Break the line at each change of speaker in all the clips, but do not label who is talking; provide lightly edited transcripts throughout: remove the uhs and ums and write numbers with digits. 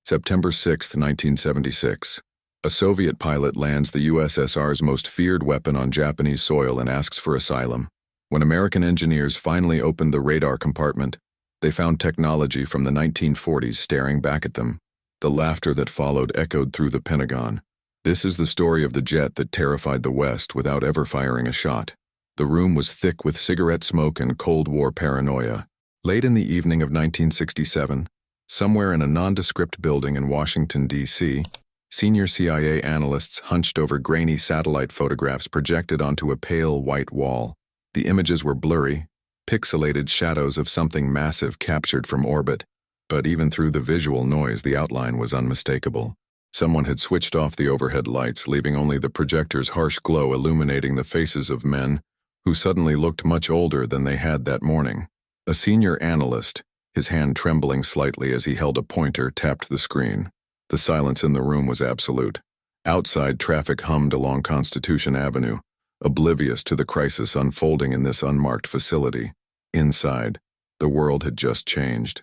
September 6, 1976. A Soviet pilot lands the USSR's most feared weapon on Japanese soil and asks for asylum. When American engineers finally opened the radar compartment, they found technology from the 1940s staring back at them. The laughter that followed echoed through the Pentagon. This is the story of the jet that terrified the West without ever firing a shot. The room was thick with cigarette smoke and Cold War paranoia. Late in the evening of 1967, somewhere in a nondescript building in Washington, D.C., senior CIA analysts hunched over grainy satellite photographs projected onto a pale white wall. The images were blurry, pixelated shadows of something massive captured from orbit, but even through the visual noise, the outline was unmistakable. Someone had switched off the overhead lights, leaving only the projector's harsh glow illuminating the faces of men who suddenly looked much older than they had that morning. A senior analyst, his hand trembling slightly as he held a pointer, tapped the screen. The silence in the room was absolute. Outside, traffic hummed along Constitution Avenue, oblivious to the crisis unfolding in this unmarked facility. Inside, the world had just changed.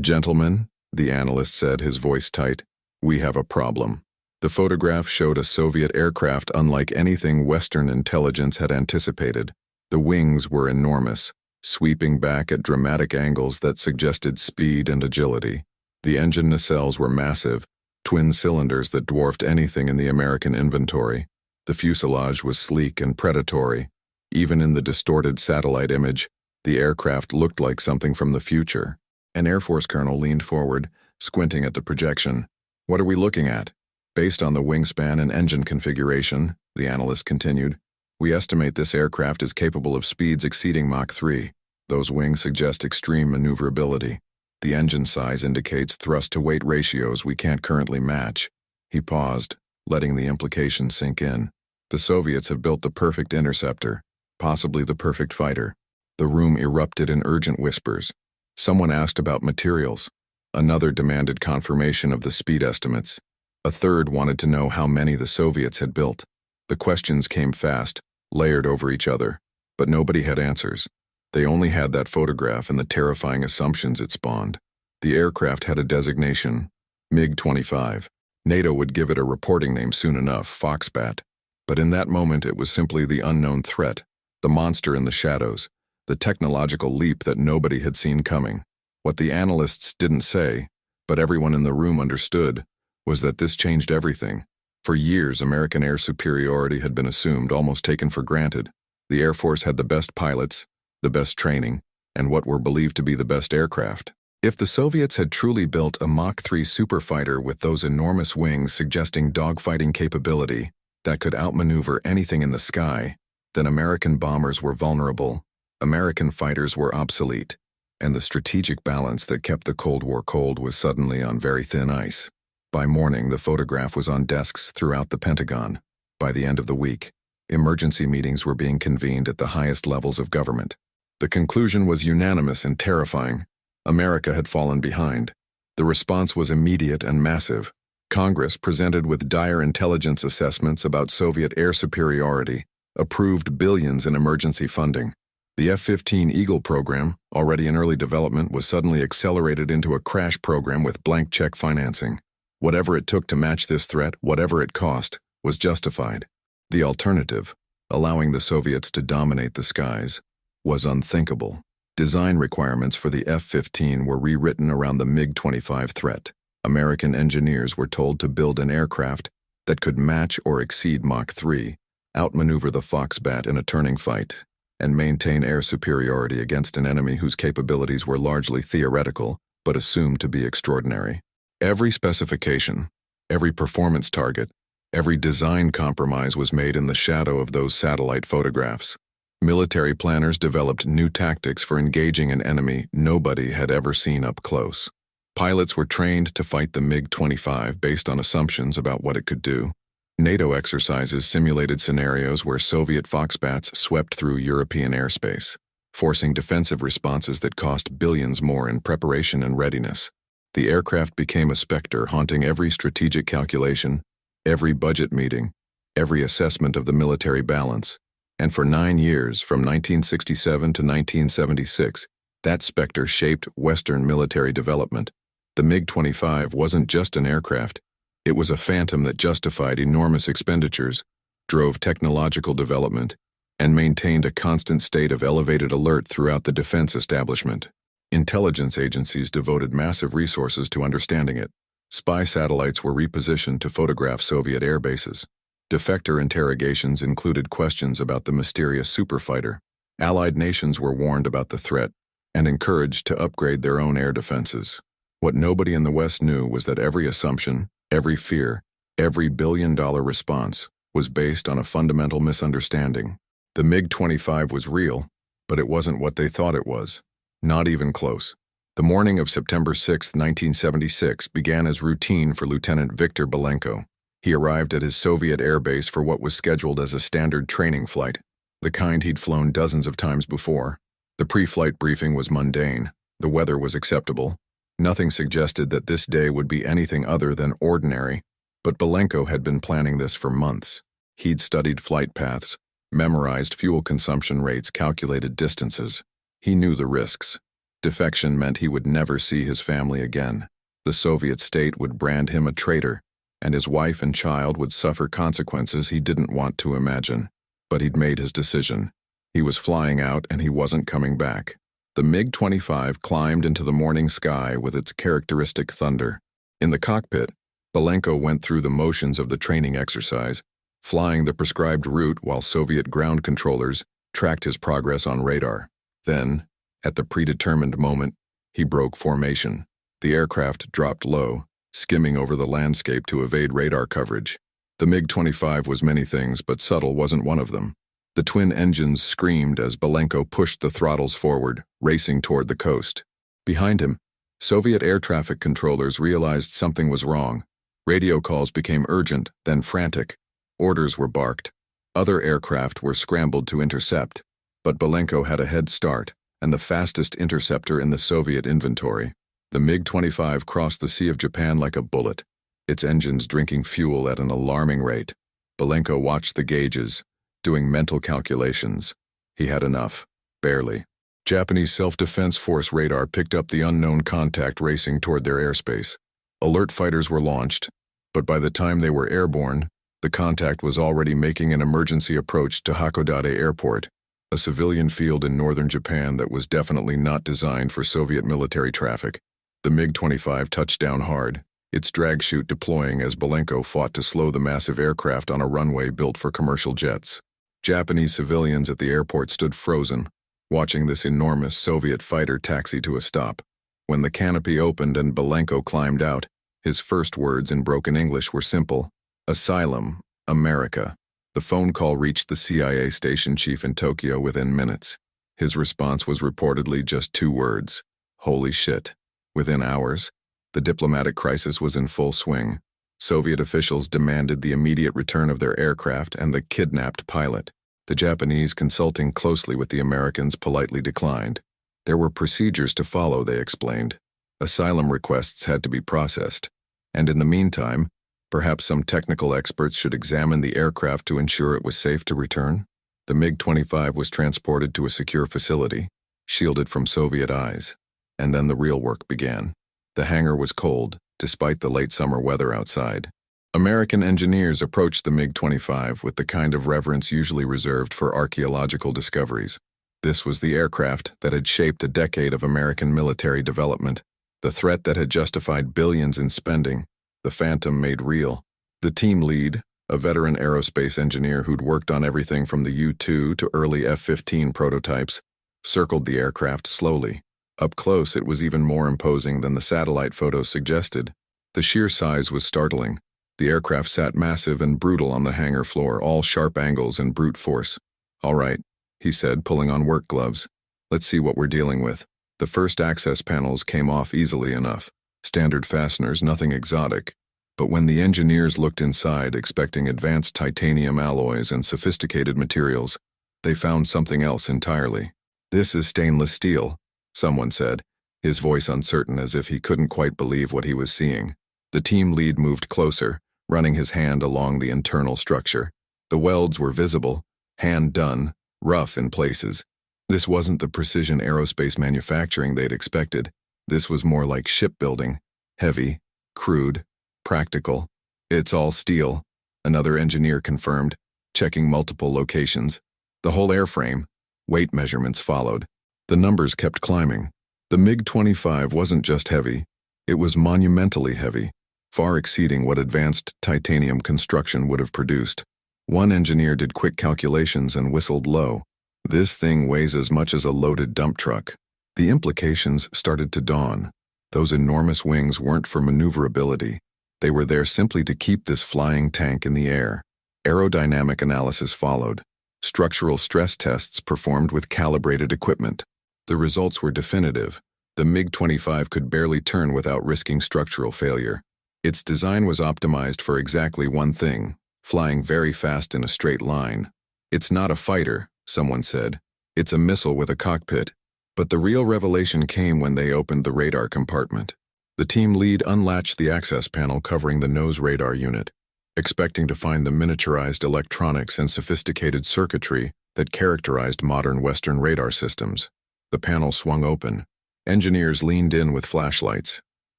"Gentlemen," the analyst said, his voice tight, "we have a problem." The photograph showed a Soviet aircraft unlike anything Western intelligence had anticipated. The wings were enormous, sweeping back at dramatic angles that suggested speed and agility. The engine nacelles were massive, twin cylinders that dwarfed anything in the American inventory. The fuselage was sleek and predatory. Even in the distorted satellite image, the aircraft looked like something from the future. An Air Force colonel leaned forward, squinting at the projection. "What are we looking at?" "Based on the wingspan and engine configuration," the analyst continued, "we estimate this aircraft is capable of speeds exceeding Mach 3. Those wings suggest extreme maneuverability. The engine size indicates thrust-to-weight ratios we can't currently match." He paused, letting the implication sink in. "The Soviets have built the perfect interceptor, possibly the perfect fighter." The room erupted in urgent whispers. Someone asked about materials. Another demanded confirmation of the speed estimates. A third wanted to know how many the Soviets had built. The questions came fast, layered over each other, but nobody had answers. They only had that photograph and the terrifying assumptions it spawned. The aircraft had a designation, MiG-25. NATO would give it a reporting name soon enough, Foxbat. But in that moment it was simply the unknown threat, the monster in the shadows, the technological leap that nobody had seen coming. What the analysts didn't say, but everyone in the room understood, was that this changed everything. For years, American air superiority had been assumed, almost taken for granted. The Air Force had the best pilots, the best training, and what were believed to be the best aircraft. If the Soviets had truly built a Mach 3 superfighter with those enormous wings suggesting dogfighting capability that could outmaneuver anything in the sky, then American bombers were vulnerable, American fighters were obsolete, and the strategic balance that kept the Cold War cold was suddenly on very thin ice. By morning, the photograph was on desks throughout the Pentagon. By the end of the week, emergency meetings were being convened at the highest levels of government. The conclusion was unanimous and terrifying. America had fallen behind. The response was immediate and massive. Congress, presented with dire intelligence assessments about Soviet air superiority, approved billions in emergency funding. The F-15 Eagle program, already in early development, was suddenly accelerated into a crash program with blank check financing. Whatever it took to match this threat, whatever it cost, was justified. The alternative, allowing the Soviets to dominate the skies, was unthinkable. Design requirements for the F-15 were rewritten around the MiG-25 threat. American engineers were told to build an aircraft that could match or exceed Mach 3, outmaneuver the Foxbat in a turning fight, and maintain air superiority against an enemy whose capabilities were largely theoretical but assumed to be extraordinary. Every specification, every performance target, every design compromise was made in the shadow of those satellite photographs. Military planners developed new tactics for engaging an enemy nobody had ever seen up close. Pilots were trained to fight the MiG-25 based on assumptions about what it could do. NATO exercises simulated scenarios where Soviet Foxbats swept through European airspace, forcing defensive responses that cost billions more in preparation and readiness. The aircraft became a specter haunting every strategic calculation, every budget meeting, every assessment of the military balance. And for 9 years, from 1967 to 1976, that specter shaped Western military development. The MiG-25 wasn't just an aircraft. It was a phantom that justified enormous expenditures, drove technological development, and maintained a constant state of elevated alert throughout the defense establishment. Intelligence agencies devoted massive resources to understanding it. Spy satellites were repositioned to photograph Soviet air bases. Defector interrogations included questions about the mysterious superfighter. Allied nations were warned about the threat and encouraged to upgrade their own air defenses. What nobody in the West knew was that every assumption, every fear, every billion-dollar response was based on a fundamental misunderstanding. The MiG-25 was real, but it wasn't what they thought it was. Not even close. The morning of September 6, 1976 began as routine for Lieutenant Viktor Belenko. He arrived at his Soviet air base for what was scheduled as a standard training flight, the kind he'd flown dozens of times before. The pre-flight briefing was mundane. The weather was acceptable. Nothing suggested that this day would be anything other than ordinary, but Belenko had been planning this for months. He'd studied flight paths, memorized fuel consumption rates, calculated distances. He knew the risks. Defection meant he would never see his family again. The Soviet state would brand him a traitor, and his wife and child would suffer consequences he didn't want to imagine. But he'd made his decision. He was flying out and he wasn't coming back. The MiG-25 climbed into the morning sky with its characteristic thunder. In the cockpit, Belenko went through the motions of the training exercise, flying the prescribed route while Soviet ground controllers tracked his progress on radar. Then, at the predetermined moment, he broke formation. The aircraft dropped low, skimming over the landscape to evade radar coverage. The MiG-25 was many things, but subtle wasn't one of them. The twin engines screamed as Belenko pushed the throttles forward, racing toward the coast. Behind him, Soviet air traffic controllers realized something was wrong. Radio calls became urgent, then frantic. Orders were barked. Other aircraft were scrambled to intercept. But Belenko had a head start, and the fastest interceptor in the Soviet inventory. The MiG-25 crossed the Sea of Japan like a bullet, its engines drinking fuel at an alarming rate. Belenko watched the gauges, doing mental calculations. He had enough, barely. Japanese Self-Defense Force radar picked up the unknown contact racing toward their airspace. Alert fighters were launched, but by the time they were airborne, the contact was already making an emergency approach to Hakodate Airport, a civilian field in northern Japan that was definitely not designed for Soviet military traffic. The MiG-25 touched down hard, its drag chute deploying as Belenko fought to slow the massive aircraft on a runway built for commercial jets. Japanese civilians at the airport stood frozen, watching this enormous Soviet fighter taxi to a stop. When the canopy opened and Belenko climbed out, his first words in broken English were simple: "Asylum, America." The phone call reached the CIA station chief in Tokyo within minutes. His response was reportedly just 2 words: "Holy shit." Within hours, the diplomatic crisis was in full swing. Soviet officials demanded the immediate return of their aircraft and the kidnapped pilot. The Japanese, consulting closely with the Americans, politely declined. There were procedures to follow, they explained. Asylum requests had to be processed. And in the meantime, perhaps some technical experts should examine the aircraft to ensure it was safe to return. The MiG-25 was transported to a secure facility, shielded from Soviet eyes. And then the real work began. The hangar was cold, despite the late summer weather outside. American engineers approached the MiG-25 with the kind of reverence usually reserved for archaeological discoveries. This was the aircraft that had shaped a decade of American military development, the threat that had justified billions in spending, the phantom made real. The team lead, a veteran aerospace engineer who'd worked on everything from the U-2 to early F-15 prototypes, circled the aircraft slowly. Up close, it was even more imposing than the satellite photos suggested. The sheer size was startling. The aircraft sat massive and brutal on the hangar floor, all sharp angles and brute force. "All right," he said, pulling on work gloves. "Let's see what we're dealing with." The first access panels came off easily enough. Standard fasteners, nothing exotic. But when the engineers looked inside, expecting advanced titanium alloys and sophisticated materials, they found something else entirely. "This is stainless steel," someone said, his voice uncertain as if he couldn't quite believe what he was seeing. The team lead moved closer, running his hand along the internal structure. The welds were visible, hand-done, rough in places. This wasn't the precision aerospace manufacturing they'd expected. This was more like shipbuilding, Heavy, crude, practical. It's all steel, another engineer confirmed, checking multiple locations. The whole airframe. Weight measurements followed. The numbers kept climbing. The MiG-25 wasn't just heavy. It was monumentally heavy, far exceeding what advanced titanium construction would have produced. One engineer did quick calculations and whistled low. This thing weighs as much as a loaded dump truck. The implications started to dawn. Those enormous wings weren't for maneuverability. They were there simply to keep this flying tank in the air. Aerodynamic analysis followed. Structural stress tests performed with calibrated equipment. The results were definitive. The MiG-25 could barely turn without risking structural failure. Its design was optimized for exactly one thing: flying very fast in a straight line. It's not a fighter, someone said. It's a missile with a cockpit. But the real revelation came when they opened the radar compartment. The team lead unlatched the access panel covering the nose radar unit, expecting to find the miniaturized electronics and sophisticated circuitry that characterized modern Western radar systems. The panel swung open. Engineers leaned in with flashlights.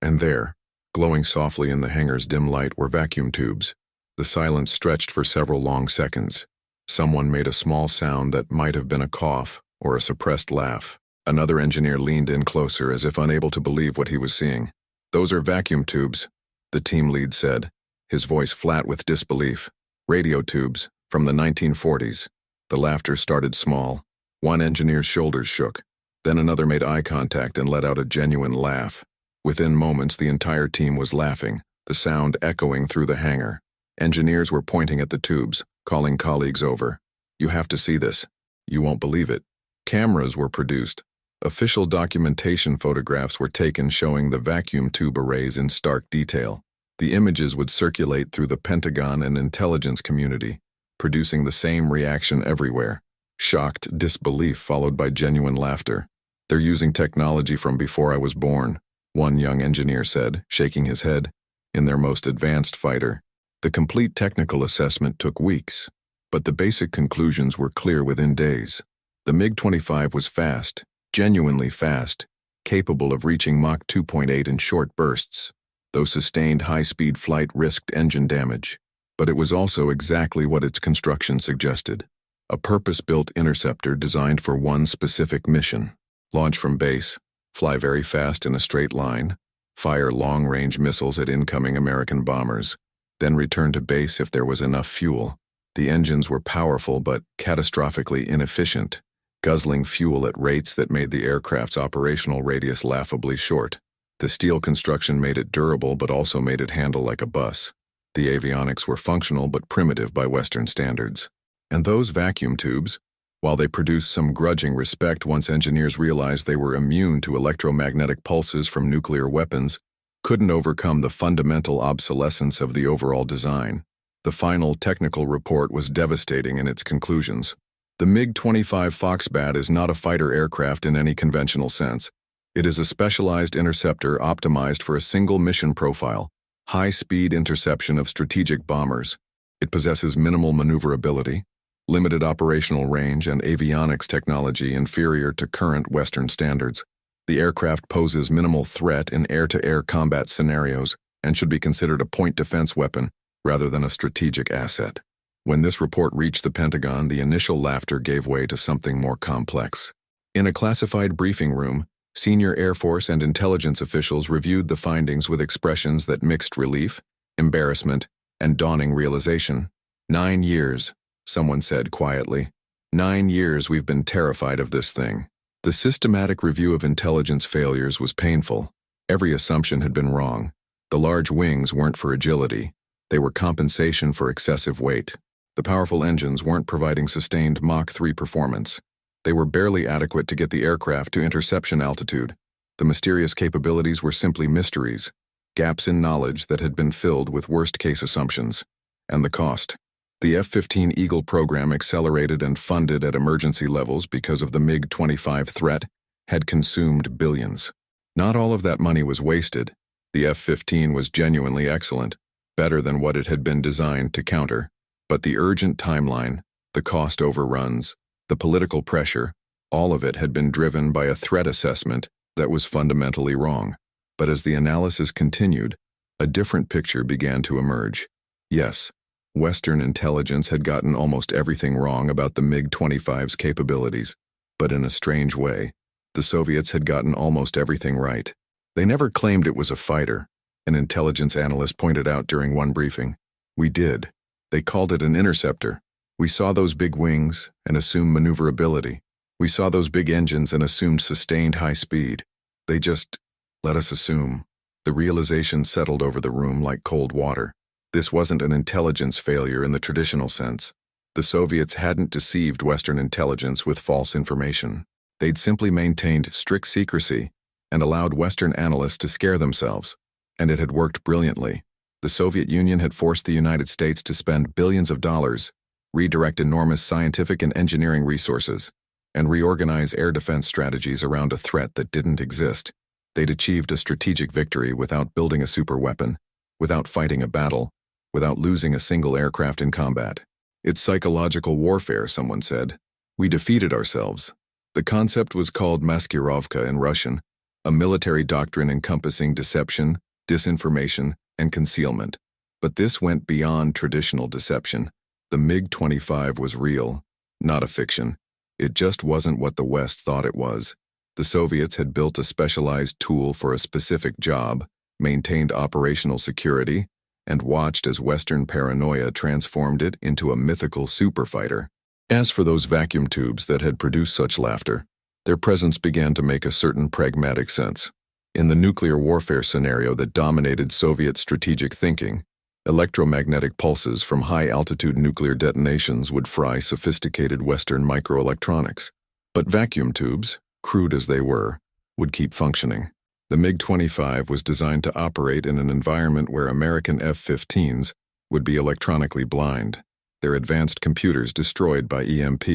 And there, glowing softly in the hangar's dim light, were vacuum tubes. The silence stretched for several long seconds. Someone made a small sound that might have been a cough or a suppressed laugh. Another engineer leaned in closer as if unable to believe what he was seeing. "Those are vacuum tubes," the team lead said, his voice flat with disbelief. "Radio tubes, from the 1940s. The laughter started small. One engineer's shoulders shook. Then another made eye contact and let out a genuine laugh. Within moments, the entire team was laughing, the sound echoing through the hangar. Engineers were pointing at the tubes, calling colleagues over. "You have to see this. You won't believe it." Cameras were produced. Official documentation photographs were taken showing the vacuum tube arrays in stark detail. The images would circulate through the Pentagon and intelligence community, producing the same reaction everywhere: shocked disbelief followed by genuine laughter. "They're using technology from before I was born," one young engineer said, shaking his head. "In their most advanced fighter." The complete technical assessment took weeks, but the basic conclusions were clear within days. The MiG-25 was fast, genuinely fast, capable of reaching Mach 2.8 in short bursts, though sustained high-speed flight risked engine damage. But it was also exactly what its construction suggested: a purpose-built interceptor designed for one specific mission: launch from base, fly very fast in a straight line, fire long-range missiles at incoming American bombers, then return to base if there was enough fuel. The engines were powerful but catastrophically inefficient, guzzling fuel at rates that made the aircraft's operational radius laughably short. The steel construction made it durable but also made it handle like a bus. The avionics were functional but primitive by Western standards. And those vacuum tubes, while they produced some grudging respect once engineers realized they were immune to electromagnetic pulses from nuclear weapons, couldn't overcome the fundamental obsolescence of the overall design. The final technical report was devastating in its conclusions. The MiG-25 Foxbat is not a fighter aircraft in any conventional sense. It is a specialized interceptor optimized for a single mission profile: high-speed interception of strategic bombers. It possesses minimal maneuverability, limited operational range, and avionics technology inferior to current Western standards. The aircraft poses minimal threat in air-to-air combat scenarios and should be considered a point defense weapon rather than a strategic asset. When this report reached the Pentagon, the initial laughter gave way to something more complex. In a classified briefing room, senior Air Force and intelligence officials reviewed the findings with expressions that mixed relief, embarrassment, and dawning realization. 9 years, someone said quietly. 9 years we've been terrified of this thing. The systematic review of intelligence failures was painful. Every assumption had been wrong. The large wings weren't for agility. They were compensation for excessive weight. The powerful engines weren't providing sustained Mach 3 performance. They were barely adequate to get the aircraft to interception altitude. The mysterious capabilities were simply mysteries, gaps in knowledge that had been filled with worst-case assumptions. And the cost. The F-15 Eagle program, accelerated and funded at emergency levels because of the MiG-25 threat, had consumed billions. Not all of that money was wasted. The F-15 was genuinely excellent, better than what it had been designed to counter. But the urgent timeline, the cost overruns, the political pressure, all of it had been driven by a threat assessment that was fundamentally wrong. But as the analysis continued, a different picture began to emerge. Yes, Western intelligence had gotten almost everything wrong about the MiG-25's capabilities, but in a strange way, the Soviets had gotten almost everything right. They never claimed it was a fighter, an intelligence analyst pointed out during one briefing. We did. They called it an interceptor. We saw those big wings and assumed maneuverability. We saw those big engines and assumed sustained high speed. They just let us assume. The realization settled over the room like cold water. This wasn't an intelligence failure in the traditional sense. The Soviets hadn't deceived Western intelligence with false information. They'd simply maintained strict secrecy and allowed Western analysts to scare themselves. And it had worked brilliantly. The Soviet Union had forced the United States to spend billions of dollars, redirect enormous scientific and engineering resources, and reorganize air defense strategies around a threat that didn't exist. They'd achieved a strategic victory without building a superweapon, without fighting a battle, without losing a single aircraft in combat. It's psychological warfare, someone said. We defeated ourselves. The concept was called maskirovka in Russian, a military doctrine encompassing deception, disinformation, and concealment. But this went beyond traditional deception. The MiG-25 was real, not a fiction. It just wasn't what the West thought it was. The Soviets had built a specialized tool for a specific job, maintained operational security, and watched as Western paranoia transformed it into a mythical superfighter. As for those vacuum tubes that had produced such laughter, their presence began to make a certain pragmatic sense. In the nuclear warfare scenario that dominated Soviet strategic thinking, electromagnetic pulses from high-altitude nuclear detonations would fry sophisticated Western microelectronics. But vacuum tubes, crude as they were, would keep functioning. The MiG-25 was designed to operate in an environment where American F-15s would be electronically blind, their advanced computers destroyed by EMP.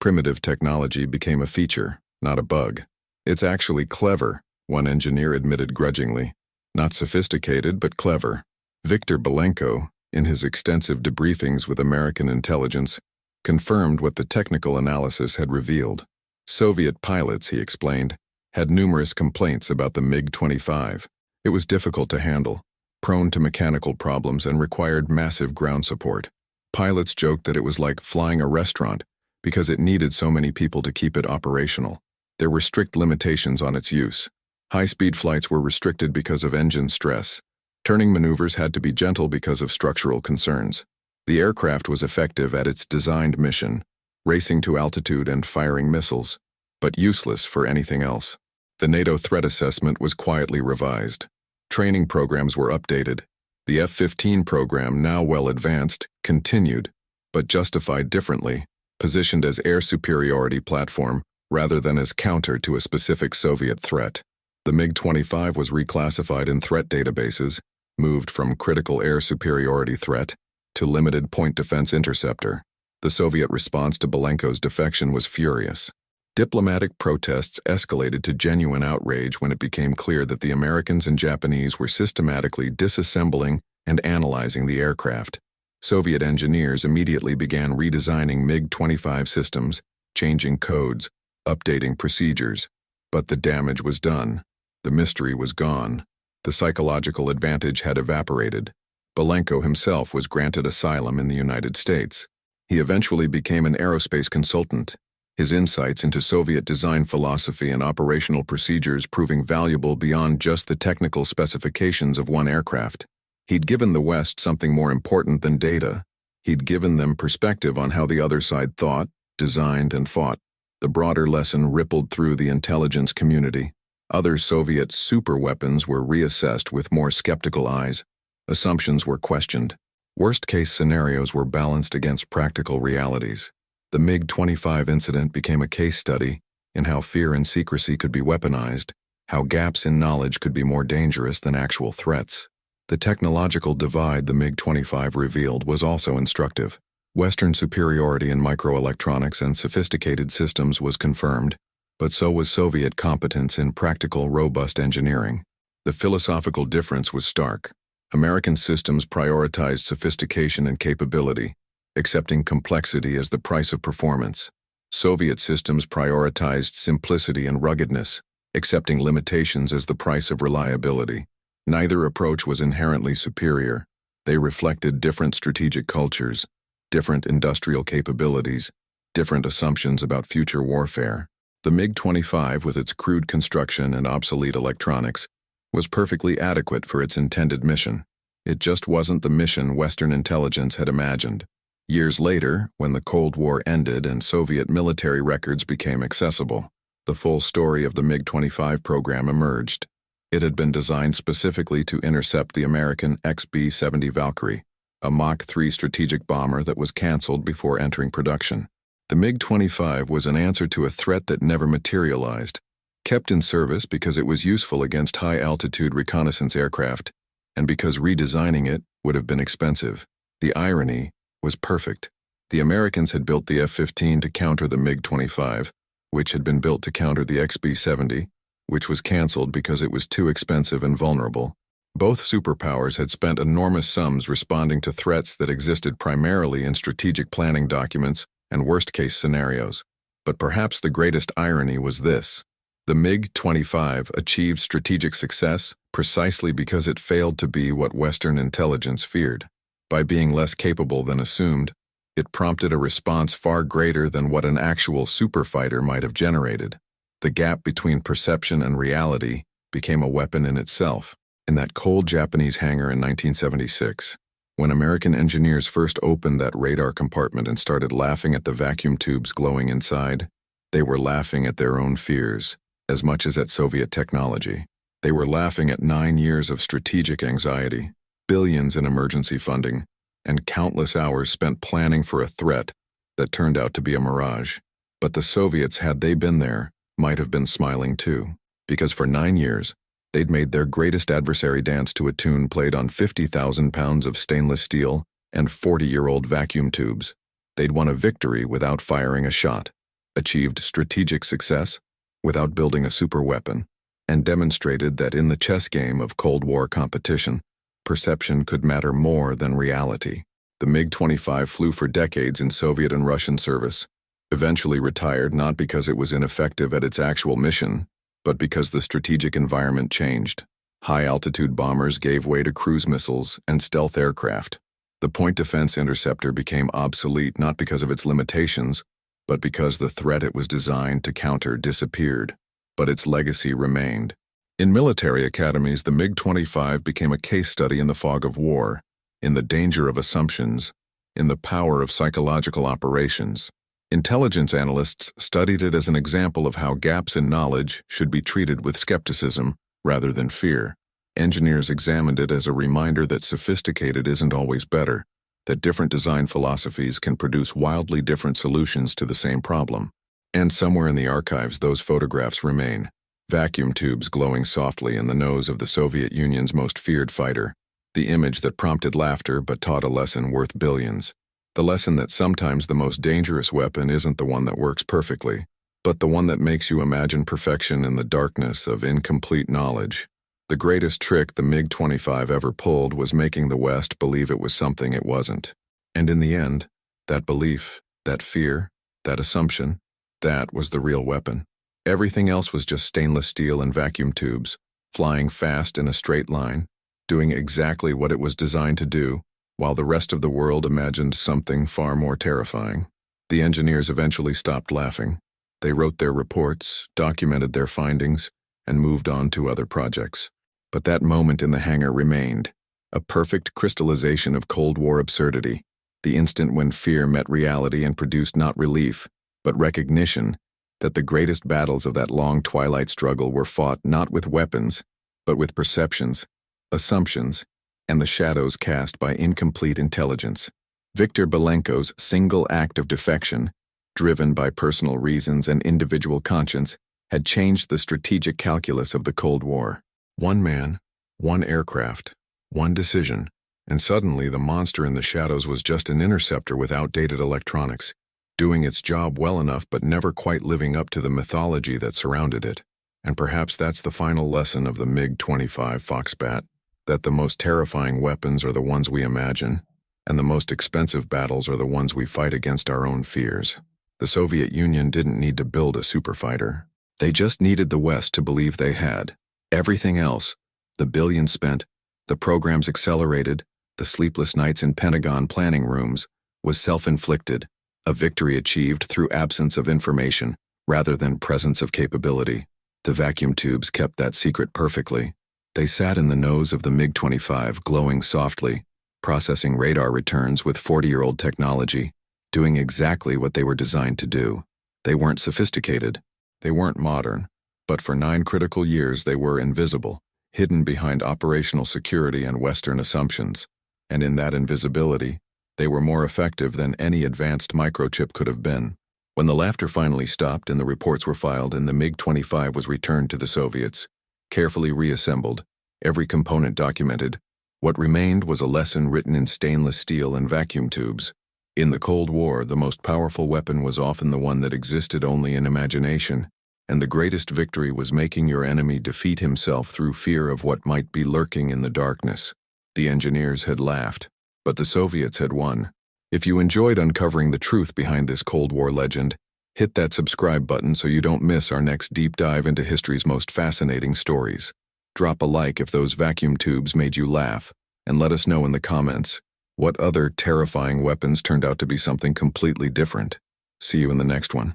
Primitive technology became a feature, not a bug. It's actually clever, one engineer admitted grudgingly. Not sophisticated, but clever. Viktor Belenko, in his extensive debriefings with American intelligence, confirmed what the technical analysis had revealed. Soviet pilots, he explained, had numerous complaints about the MiG-25. It was difficult to handle, prone to mechanical problems, and required massive ground support. Pilots joked that it was like flying a restaurant because it needed so many people to keep it operational. There were strict limitations on its use. High-speed flights were restricted because of engine stress. Turning maneuvers had to be gentle because of structural concerns. The aircraft was effective at its designed mission, racing to altitude and firing missiles, but useless for anything else. The NATO threat assessment was quietly revised. Training programs were updated. The F-15 program, now well advanced, continued, but justified differently, positioned as air superiority platform rather than as counter to a specific Soviet threat. The MiG-25 was reclassified in threat databases, moved from critical air superiority threat to limited point defense interceptor. The Soviet response to Belenko's defection was furious. Diplomatic protests escalated to genuine outrage when it became clear that the Americans and Japanese were systematically disassembling and analyzing the aircraft. Soviet engineers immediately began redesigning MiG-25 systems, changing codes, updating procedures. But the damage was done. The mystery was gone. The psychological advantage had evaporated. Belenko himself was granted asylum in the United States. He eventually became an aerospace consultant, his insights into Soviet design philosophy and operational procedures proving valuable beyond just the technical specifications of one aircraft. He'd given the West something more important than data. He'd given them perspective on how the other side thought, designed, and fought. The broader lesson rippled through the intelligence community. Other Soviet superweapons were reassessed with more skeptical eyes. Assumptions were questioned. Worst-case scenarios were balanced against practical realities. The MiG-25 incident became a case study in how fear and secrecy could be weaponized, how gaps in knowledge could be more dangerous than actual threats. The technological divide the MiG-25 revealed was also instructive. Western superiority in microelectronics and sophisticated systems was confirmed, but so was Soviet competence in practical, robust engineering. The philosophical difference was stark. American systems prioritized sophistication and capability, accepting complexity as the price of performance. Soviet systems prioritized simplicity and ruggedness, accepting limitations as the price of reliability. Neither approach was inherently superior. They reflected different strategic cultures, different industrial capabilities, different assumptions about future warfare. The MiG-25, with its crude construction and obsolete electronics, was perfectly adequate for its intended mission. It just wasn't the mission Western intelligence had imagined. Years later, when the Cold War ended and Soviet military records became accessible, the full story of the MiG-25 program emerged. It had been designed specifically to intercept the American XB-70 Valkyrie, a Mach 3 strategic bomber that was canceled before entering production. The MiG-25 was an answer to a threat that never materialized, kept in service because it was useful against high-altitude reconnaissance aircraft, and because redesigning it would have been expensive. The irony was perfect. The Americans had built the F-15 to counter the MiG-25, which had been built to counter the XB-70, which was canceled because it was too expensive and vulnerable. Both superpowers had spent enormous sums responding to threats that existed primarily in strategic planning documents and worst-case scenarios. But perhaps the greatest irony was this. The MiG-25 achieved strategic success precisely because it failed to be what Western intelligence feared. By being less capable than assumed, it prompted a response far greater than what an actual superfighter might have generated. The gap between perception and reality became a weapon in itself. In that cold Japanese hangar in 1976, when American engineers first opened that radar compartment and started laughing at the vacuum tubes glowing inside, they were laughing at their own fears, as much as at Soviet technology. They were laughing at 9 years of strategic anxiety, billions in emergency funding, and countless hours spent planning for a threat that turned out to be a mirage. But the Soviets, had they been there, might have been smiling too, because for 9 years, they'd made their greatest adversary dance to a tune played on 50,000 pounds of stainless steel and 40-year-old vacuum tubes. They'd won a victory without firing a shot, achieved strategic success without building a superweapon, and demonstrated that in the chess game of Cold War competition, perception could matter more than reality. The MiG-25 flew for decades in Soviet and Russian service, eventually retired not because it was ineffective at its actual mission, but because the strategic environment changed. High-altitude bombers gave way to cruise missiles and stealth aircraft. The point defense interceptor became obsolete not because of its limitations, but because the threat it was designed to counter disappeared. But its legacy remained. In military academies, the MiG-25 became a case study in the fog of war, in the danger of assumptions, in the power of psychological operations. Intelligence analysts studied it as an example of how gaps in knowledge should be treated with skepticism rather than fear. Engineers examined it as a reminder that sophisticated isn't always better, that different design philosophies can produce wildly different solutions to the same problem. And somewhere in the archives, those photographs remain. Vacuum tubes glowing softly in the nose of the Soviet Union's most feared fighter. The image that prompted laughter but taught a lesson worth billions. The lesson that sometimes the most dangerous weapon isn't the one that works perfectly, but the one that makes you imagine perfection in the darkness of incomplete knowledge. The greatest trick the MiG-25 ever pulled was making the West believe it was something it wasn't. And in the end, that belief, that fear, that assumption, that was the real weapon. Everything else was just stainless steel and vacuum tubes, flying fast in a straight line, doing exactly what it was designed to do, while the rest of the world imagined something far more terrifying. The engineers eventually stopped laughing. They wrote their reports, documented their findings, and moved on to other projects. But that moment in the hangar remained, a perfect crystallization of Cold War absurdity, the instant when fear met reality and produced not relief, but recognition that the greatest battles of that long twilight struggle were fought not with weapons, but with perceptions, assumptions, and the shadows cast by incomplete intelligence. Viktor Belenko's single act of defection, driven by personal reasons and individual conscience, had changed the strategic calculus of the Cold War. One man, one aircraft, one decision, and suddenly the monster in the shadows was just an interceptor with outdated electronics, doing its job well enough but never quite living up to the mythology that surrounded it. And perhaps that's the final lesson of the MiG-25 Foxbat, that the most terrifying weapons are the ones we imagine, and the most expensive battles are the ones we fight against our own fears. The Soviet Union didn't need to build a superfighter. They just needed the West to believe they had. Everything else, the billions spent, the programs accelerated, the sleepless nights in Pentagon planning rooms, was self-inflicted, a victory achieved through absence of information rather than presence of capability. The vacuum tubes kept that secret perfectly. They sat in the nose of the MiG-25, glowing softly, processing radar returns with 40-year-old technology, doing exactly what they were designed to do. They weren't sophisticated. They weren't modern. But for 9 critical years they were invisible, hidden behind operational security and Western assumptions. And in that invisibility, they were more effective than any advanced microchip could have been. When the laughter finally stopped and the reports were filed and the MiG-25 was returned to the Soviets, carefully reassembled, every component documented, what remained was a lesson written in stainless steel and vacuum tubes. In the Cold War, the most powerful weapon was often the one that existed only in imagination, and the greatest victory was making your enemy defeat himself through fear of what might be lurking in the darkness. The engineers had laughed, but the Soviets had won. If you enjoyed uncovering the truth behind this Cold War legend, hit that subscribe button so you don't miss our next deep dive into history's most fascinating stories. Drop a like if those vacuum tubes made you laugh, and let us know in the comments what other terrifying weapons turned out to be something completely different. See you in the next one.